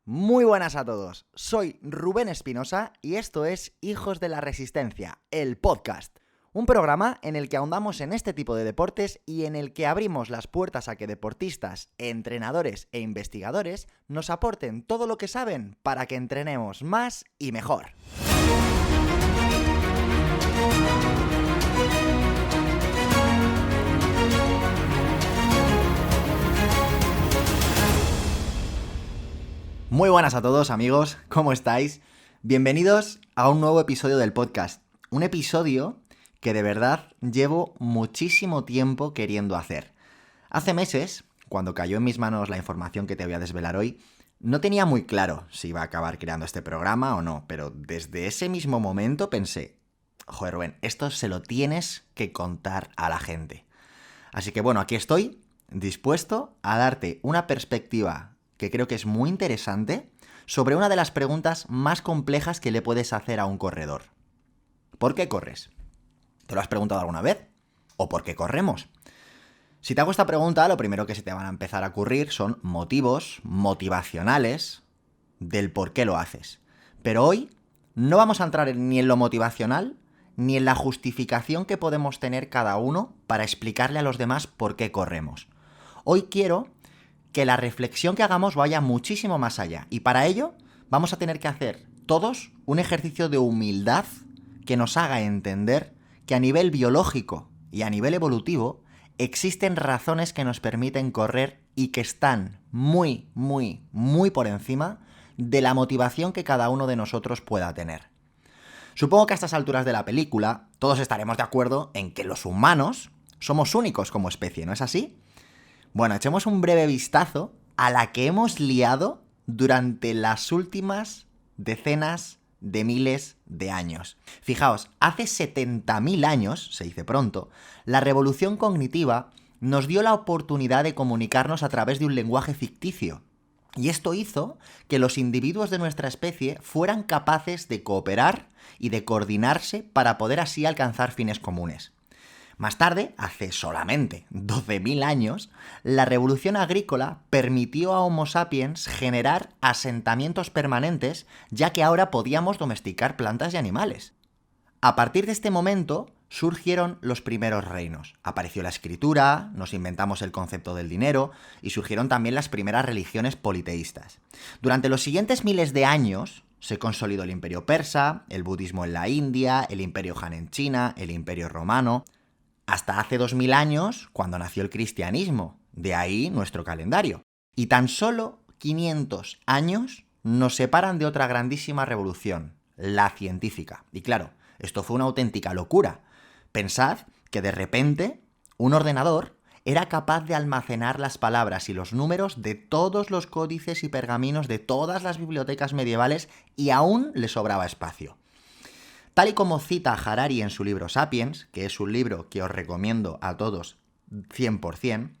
Muy buenas a todos, soy Rubén Espinosa y esto es Hijos de la Resistencia, el podcast. Un programa en el que ahondamos en este tipo de deportes y en el que abrimos las puertas a que deportistas, entrenadores e investigadores nos aporten todo lo que saben para que entrenemos más y mejor. Muy buenas a todos amigos, ¿cómo estáis? Bienvenidos a un nuevo episodio del podcast. Un episodio que de verdad llevo muchísimo tiempo queriendo hacer. Hace meses, cuando cayó en mis manos la información que te voy a desvelar hoy, no tenía muy claro si iba a acabar creando este programa o no, pero desde ese mismo momento pensé, joder Rubén, esto se lo tienes que contar a la gente. Así que bueno, aquí estoy, dispuesto a darte una perspectiva que creo que es muy interesante, sobre una de las preguntas más complejas que le puedes hacer a un corredor. ¿Por qué corres? ¿Te lo has preguntado alguna vez? ¿O por qué corremos? Si te hago esta pregunta, lo primero que se te van a empezar a ocurrir son motivos motivacionales del por qué lo haces. Pero hoy no vamos a entrar ni en lo motivacional, ni en la justificación que podemos tener cada uno para explicarle a los demás por qué corremos. Hoy quiero que la reflexión que hagamos vaya muchísimo más allá. Y para ello vamos a tener que hacer todos un ejercicio de humildad que nos haga entender que a nivel biológico y a nivel evolutivo existen razones que nos permiten correr y que están muy por encima de la motivación que cada uno de nosotros pueda tener. Supongo que a estas alturas de la película todos estaremos de acuerdo en que los humanos somos únicos como especie, ¿no es así? Bueno, echemos un breve vistazo a la que hemos liado durante las últimas decenas de miles de años. Fijaos, hace 70.000 años, se dice pronto, la revolución cognitiva nos dio la oportunidad de comunicarnos a través de un lenguaje ficticio. Y esto hizo que los individuos de nuestra especie fueran capaces de cooperar y de coordinarse para poder así alcanzar fines comunes. Más tarde, hace solamente 12.000 años, la revolución agrícola permitió a Homo sapiens generar asentamientos permanentes, ya que ahora podíamos domesticar plantas y animales. A partir de este momento surgieron los primeros reinos. Apareció la escritura, nos inventamos el concepto del dinero y surgieron también las primeras religiones politeístas. Durante los siguientes miles de años se consolidó el imperio persa, el budismo en la India, el imperio Han en China, el imperio romano, hasta hace 2000 años, cuando nació el cristianismo. De ahí nuestro calendario. Y tan solo 500 años nos separan de otra grandísima revolución, la científica. Y claro, esto fue una auténtica locura. Pensad que de repente un ordenador era capaz de almacenar las palabras y los números de todos los códices y pergaminos de todas las bibliotecas medievales y aún le sobraba espacio. Tal y como cita Harari en su libro Sapiens, que es un libro que os recomiendo a todos 100%,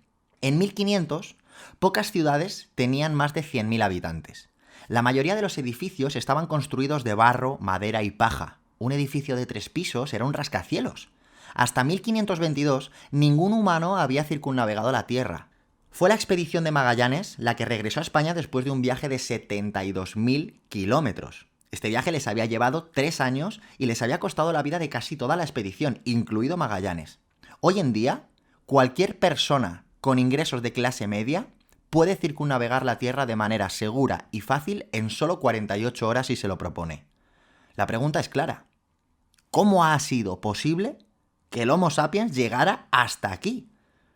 en 1500 pocas ciudades tenían más de 100.000 habitantes. La mayoría de los edificios estaban construidos de barro, madera y paja. Un edificio de 3 pisos era un rascacielos. Hasta 1522 ningún humano había circunnavegado la Tierra. Fue la expedición de Magallanes la que regresó a España después de un viaje de 72.000 kilómetros. Este viaje les había llevado 3 años y les había costado la vida de casi toda la expedición, incluido Magallanes. Hoy en día, cualquier persona con ingresos de clase media puede circunnavegar la Tierra de manera segura y fácil en solo 48 horas si se lo propone. La pregunta es clara. ¿Cómo ha sido posible que el Homo sapiens llegara hasta aquí?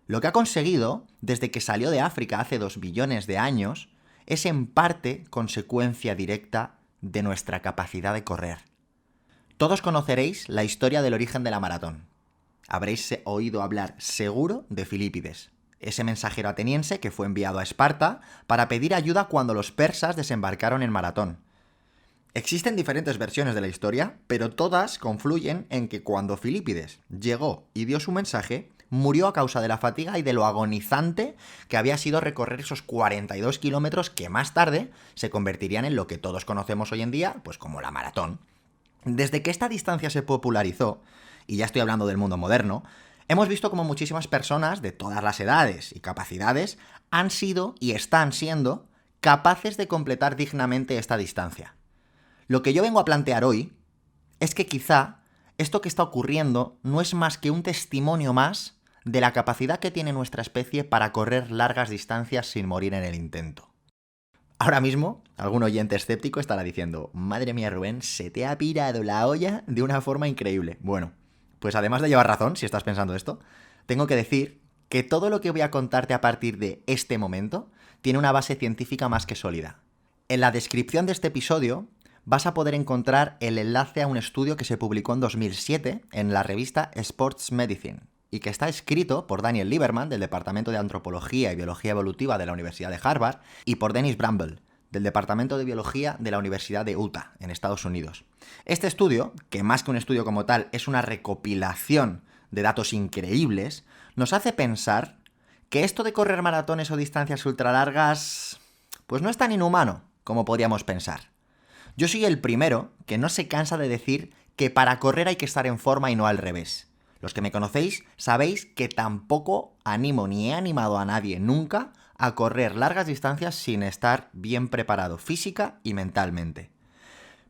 Lo que ha conseguido, desde que salió de África hace 2 billones de años, es en parte consecuencia directa de nuestra capacidad de correr. Todos conoceréis la historia del origen de la maratón. Habréis oído hablar seguro de Filípides, ese mensajero ateniense que fue enviado a Esparta para pedir ayuda cuando los persas desembarcaron en Maratón. Existen diferentes versiones de la historia, pero todas confluyen en que cuando Filípides llegó y dio su mensaje, murió a causa de la fatiga y de lo agonizante que había sido recorrer esos 42 kilómetros que más tarde se convertirían en lo que todos conocemos hoy en día, pues como la maratón. Desde que esta distancia se popularizó, y ya estoy hablando del mundo moderno, hemos visto como muchísimas personas de todas las edades y capacidades han sido y están siendo capaces de completar dignamente esta distancia. Lo que yo vengo a plantear hoy es que quizá esto que está ocurriendo no es más que un testimonio más de la capacidad que tiene nuestra especie para correr largas distancias sin morir en el intento. Ahora mismo, algún oyente escéptico estará diciendo: madre mía, Rubén, se te ha pirado la olla de una forma increíble. Bueno, pues además de llevar razón, si estás pensando esto, tengo que decir que todo lo que voy a contarte a partir de este momento tiene una base científica más que sólida. En la descripción de este episodio vas a poder encontrar el enlace a un estudio que se publicó en 2007 en la revista Sports Medicine y que está escrito por Daniel Lieberman, del Departamento de Antropología y Biología Evolutiva de la Universidad de Harvard, y por Dennis Bramble, del Departamento de Biología de la Universidad de Utah, en Estados Unidos. Este estudio, que más que un estudio como tal es una recopilación de datos increíbles, nos hace pensar que esto de correr maratones o distancias ultralargas pues no es tan inhumano como podríamos pensar. Yo soy el primero que no se cansa de decir que para correr hay que estar en forma y no al revés. Los que me conocéis sabéis que tampoco animo ni he animado a nadie nunca a correr largas distancias sin estar bien preparado física y mentalmente.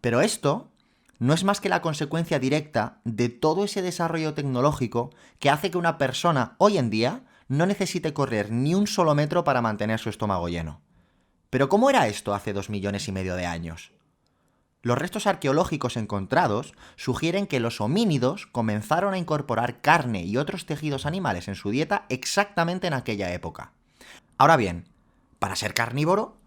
Pero esto no es más que la consecuencia directa de todo ese desarrollo tecnológico que hace que una persona hoy en día no necesite correr ni un solo metro para mantener su estómago lleno. Pero ¿cómo era esto hace 2,5 millones de años? Los restos arqueológicos encontrados sugieren que los homínidos comenzaron a incorporar carne y otros tejidos animales en su dieta exactamente en aquella época. Ahora bien, para ser carnívoro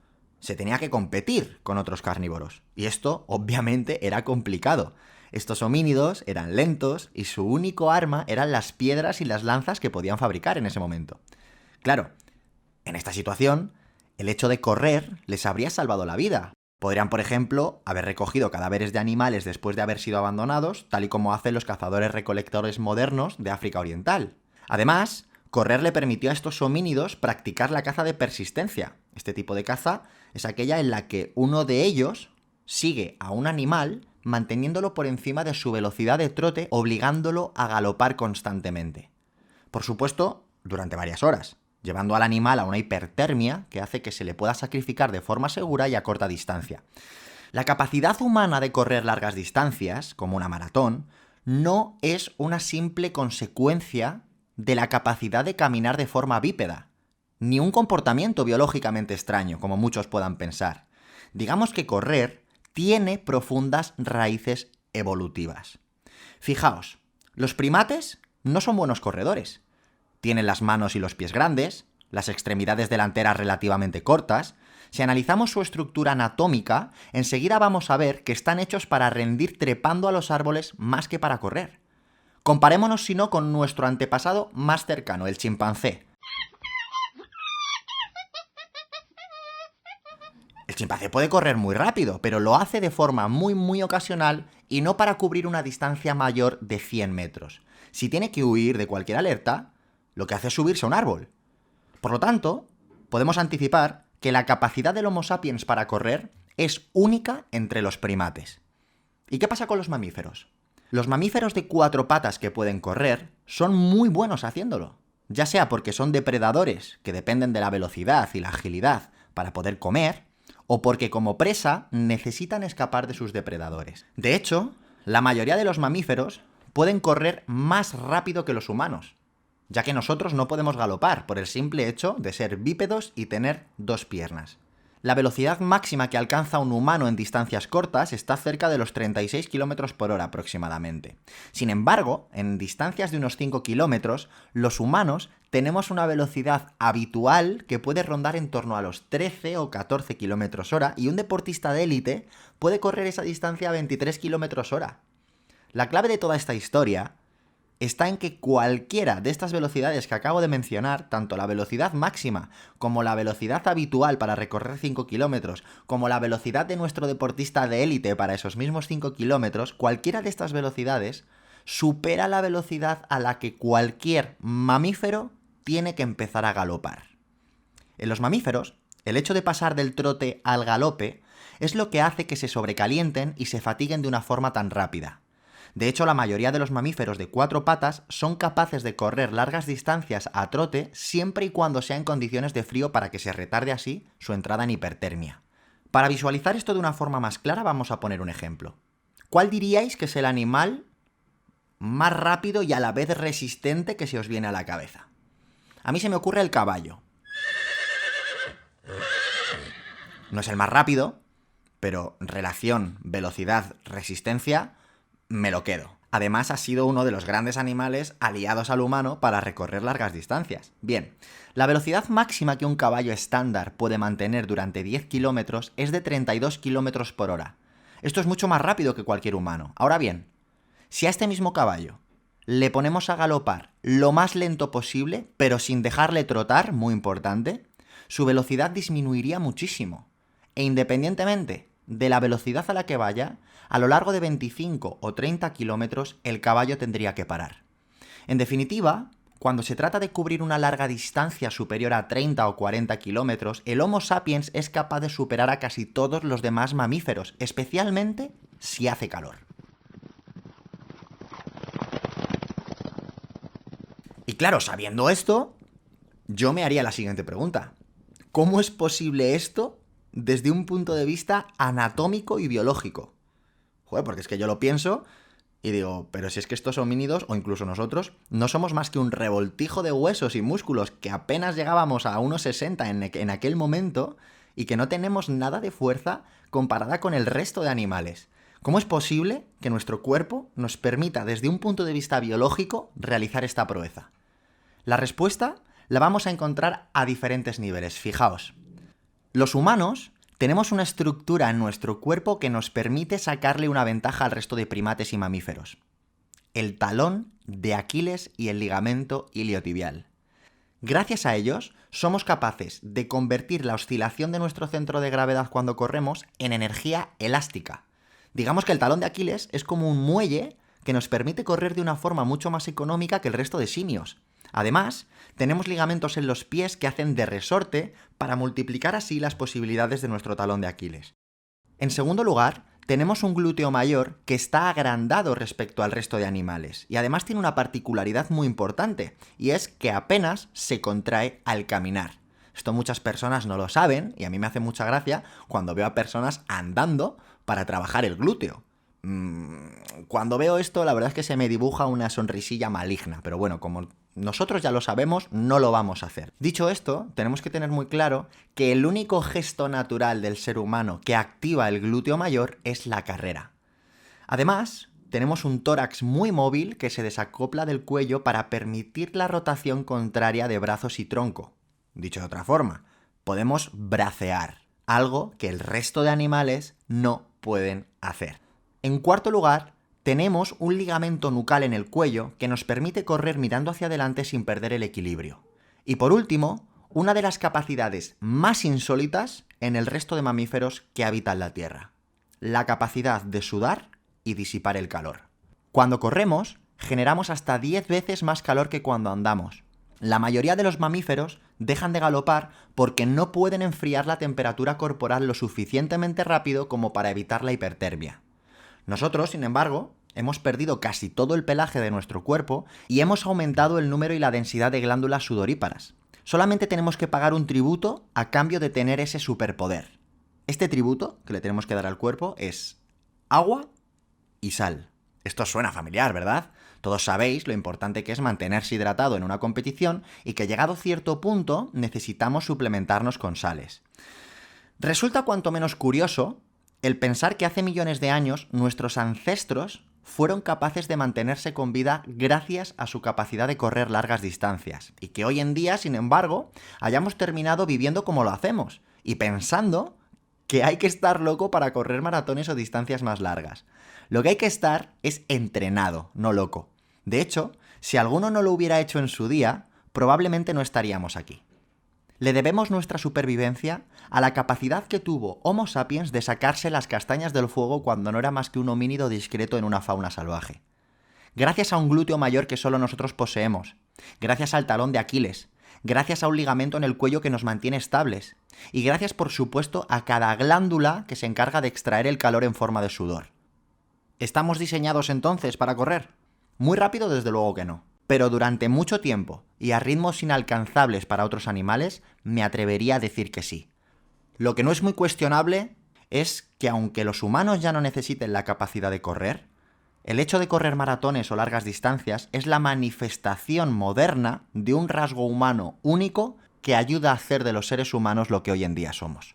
se tenía que competir con otros carnívoros, y esto obviamente era complicado. Estos homínidos eran lentos y su único arma eran las piedras y las lanzas que podían fabricar en ese momento. Claro, en esta situación, el hecho de correr les habría salvado la vida. Podrían, por ejemplo, haber recogido cadáveres de animales después de haber sido abandonados, tal y como hacen los cazadores-recolectores modernos de África Oriental. Además, correr le permitió a estos homínidos practicar la caza de persistencia. Este tipo de caza es aquella en la que uno de ellos sigue a un animal manteniéndolo por encima de su velocidad de trote, obligándolo a galopar constantemente. Por supuesto, durante varias horas, llevando al animal a una hipertermia que hace que se le pueda sacrificar de forma segura y a corta distancia. La capacidad humana de correr largas distancias, como una maratón, no es una simple consecuencia de la capacidad de caminar de forma bípeda, ni un comportamiento biológicamente extraño, como muchos puedan pensar. Digamos que correr tiene profundas raíces evolutivas. Fijaos, los primates no son buenos corredores. Tienen las manos y los pies grandes, las extremidades delanteras relativamente cortas. Si analizamos su estructura anatómica, enseguida vamos a ver que están hechos para rendir trepando a los árboles más que para correr. Comparémonos, si no, con nuestro antepasado más cercano, el chimpancé. El chimpancé puede correr muy rápido, pero lo hace de forma muy ocasional y no para cubrir una distancia mayor de 100 metros. Si tiene que huir de cualquier alerta, lo que hace es subirse a un árbol. Por lo tanto, podemos anticipar que la capacidad del Homo sapiens para correr es única entre los primates. ¿Y qué pasa con los mamíferos? Los mamíferos de 4 patas que pueden correr son muy buenos haciéndolo, ya sea porque son depredadores que dependen de la velocidad y la agilidad para poder comer, o porque como presa necesitan escapar de sus depredadores. De hecho, la mayoría de los mamíferos pueden correr más rápido que los humanos, ya que nosotros no podemos galopar por el simple hecho de ser bípedos y tener 2 piernas. La velocidad máxima que alcanza un humano en distancias cortas está cerca de los 36 km por hora aproximadamente. Sin embargo, en distancias de unos 5 km, los humanos tenemos una velocidad habitual que puede rondar en torno a los 13 o 14 km hora y un deportista de élite puede correr esa distancia a 23 km hora. La clave de toda esta historia está en que cualquiera de estas velocidades que acabo de mencionar, tanto la velocidad máxima como la velocidad habitual para recorrer 5 kilómetros, como la velocidad de nuestro deportista de élite para esos mismos 5 kilómetros, cualquiera de estas velocidades supera la velocidad a la que cualquier mamífero tiene que empezar a galopar. En los mamíferos, el hecho de pasar del trote al galope es lo que hace que se sobrecalienten y se fatiguen de una forma tan rápida. De hecho, la mayoría de los mamíferos de 4 patas son capaces de correr largas distancias a trote siempre y cuando sea en condiciones de frío para que se retarde así su entrada en hipertermia. Para visualizar esto de una forma más clara vamos a poner un ejemplo. ¿Cuál diríais que es el animal más rápido y a la vez resistente que se os viene a la cabeza? A mí se me ocurre el caballo. No es el más rápido, pero relación velocidad-resistencia me lo quedo. Además, ha sido uno de los grandes animales aliados al humano para recorrer largas distancias. Bien, la velocidad máxima que un caballo estándar puede mantener durante 10 kilómetros es de 32 kilómetros por hora. Esto es mucho más rápido que cualquier humano. Ahora bien, si a este mismo caballo le ponemos a galopar lo más lento posible, pero sin dejarle trotar, muy importante, su velocidad disminuiría muchísimo. E independientemente de la velocidad a la que vaya, a lo largo de 25 o 30 kilómetros el caballo tendría que parar. En definitiva, cuando se trata de cubrir una larga distancia superior a 30 o 40 kilómetros, el Homo sapiens es capaz de superar a casi todos los demás mamíferos, especialmente si hace calor. Y claro, sabiendo esto, yo me haría la siguiente pregunta. ¿Cómo es posible esto desde un punto de vista anatómico y biológico? Joder, porque es que yo lo pienso y digo, pero si es que estos homínidos, o incluso nosotros, no somos más que un revoltijo de huesos y músculos que apenas llegábamos a 1,60 en aquel momento y que no tenemos nada de fuerza comparada con el resto de animales. ¿Cómo es posible que nuestro cuerpo nos permita, desde un punto de vista biológico, realizar esta proeza? La respuesta la vamos a encontrar a diferentes niveles. Fijaos, los humanos tenemos una estructura en nuestro cuerpo que nos permite sacarle una ventaja al resto de primates y mamíferos. El talón de Aquiles y el ligamento iliotibial. Gracias a ellos, somos capaces de convertir la oscilación de nuestro centro de gravedad cuando corremos en energía elástica. Digamos que el talón de Aquiles es como un muelle que nos permite correr de una forma mucho más económica que el resto de simios. Además, tenemos ligamentos en los pies que hacen de resorte para multiplicar así las posibilidades de nuestro talón de Aquiles. En segundo lugar, tenemos un glúteo mayor que está agrandado respecto al resto de animales y además tiene una particularidad muy importante y es que apenas se contrae al caminar. Esto muchas personas no lo saben y a mí me hace mucha gracia cuando veo a personas andando para trabajar el glúteo. Cuando veo esto, la verdad es que se me dibuja una sonrisilla maligna, pero bueno, como nosotros ya lo sabemos, no lo vamos a hacer. Dicho esto, tenemos que tener muy claro que el único gesto natural del ser humano que activa el glúteo mayor es la carrera. Además, tenemos un tórax muy móvil que se desacopla del cuello para permitir la rotación contraria de brazos y tronco. Dicho de otra forma, podemos bracear, algo que el resto de animales no pueden hacer. En cuarto lugar, tenemos un ligamento nucal en el cuello que nos permite correr mirando hacia adelante sin perder el equilibrio. Y por último, una de las capacidades más insólitas en el resto de mamíferos que habitan la Tierra: la capacidad de sudar y disipar el calor. Cuando corremos, generamos hasta 10 veces más calor que cuando andamos. La mayoría de los mamíferos dejan de galopar porque no pueden enfriar la temperatura corporal lo suficientemente rápido como para evitar la hipertermia. Nosotros, sin embargo, hemos perdido casi todo el pelaje de nuestro cuerpo y hemos aumentado el número y la densidad de glándulas sudoríparas. Solamente tenemos que pagar un tributo a cambio de tener ese superpoder. Este tributo que le tenemos que dar al cuerpo es agua y sal. Esto suena familiar, ¿verdad? Todos sabéis lo importante que es mantenerse hidratado en una competición y que llegado a cierto punto necesitamos suplementarnos con sales. Resulta cuanto menos curioso el pensar que hace millones de años nuestros ancestros fueron capaces de mantenerse con vida gracias a su capacidad de correr largas distancias y que hoy en día, sin embargo, hayamos terminado viviendo como lo hacemos y pensando que hay que estar loco para correr maratones o distancias más largas. Lo que hay que estar es entrenado, no loco. De hecho, si alguno no lo hubiera hecho en su día, probablemente no estaríamos aquí. Le debemos nuestra supervivencia a la capacidad que tuvo Homo sapiens de sacarse las castañas del fuego cuando no era más que un homínido discreto en una fauna salvaje. Gracias a un glúteo mayor que solo nosotros poseemos, gracias al talón de Aquiles, gracias a un ligamento en el cuello que nos mantiene estables, y gracias, por supuesto, a cada glándula que se encarga de extraer el calor en forma de sudor. ¿Estamos diseñados entonces para correr? Muy rápido, desde luego que no. Pero durante mucho tiempo y a ritmos inalcanzables para otros animales, me atrevería a decir que sí. Lo que no es muy cuestionable es que aunque los humanos ya no necesiten la capacidad de correr, el hecho de correr maratones o largas distancias es la manifestación moderna de un rasgo humano único que ayuda a hacer de los seres humanos lo que hoy en día somos.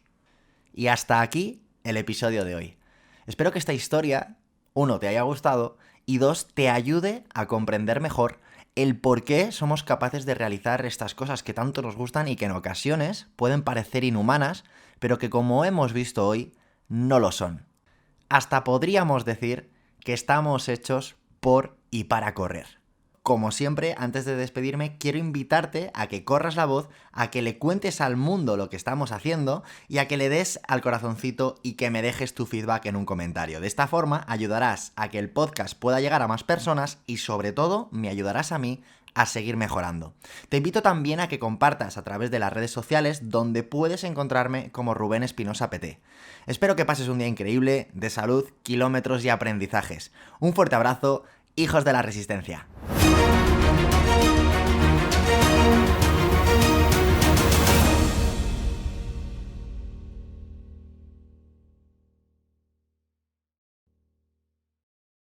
Y hasta aquí el episodio de hoy. Espero que esta historia, 1, te haya gustado y 2, te ayude a comprender mejor el por qué somos capaces de realizar estas cosas que tanto nos gustan y que en ocasiones pueden parecer inhumanas, pero que como hemos visto hoy, no lo son. Hasta podríamos decir que estamos hechos por y para correr. Como siempre, antes de despedirme, quiero invitarte a que corras la voz, a que le cuentes al mundo lo que estamos haciendo y a que le des al corazoncito y que me dejes tu feedback en un comentario. De esta forma, ayudarás a que el podcast pueda llegar a más personas y, sobre todo, me ayudarás a mí a seguir mejorando. Te invito también a que compartas a través de las redes sociales, donde puedes encontrarme como Rubén Espinosa PT. Espero que pases un día increíble, de salud, kilómetros y aprendizajes. Un fuerte abrazo, hijos de la resistencia.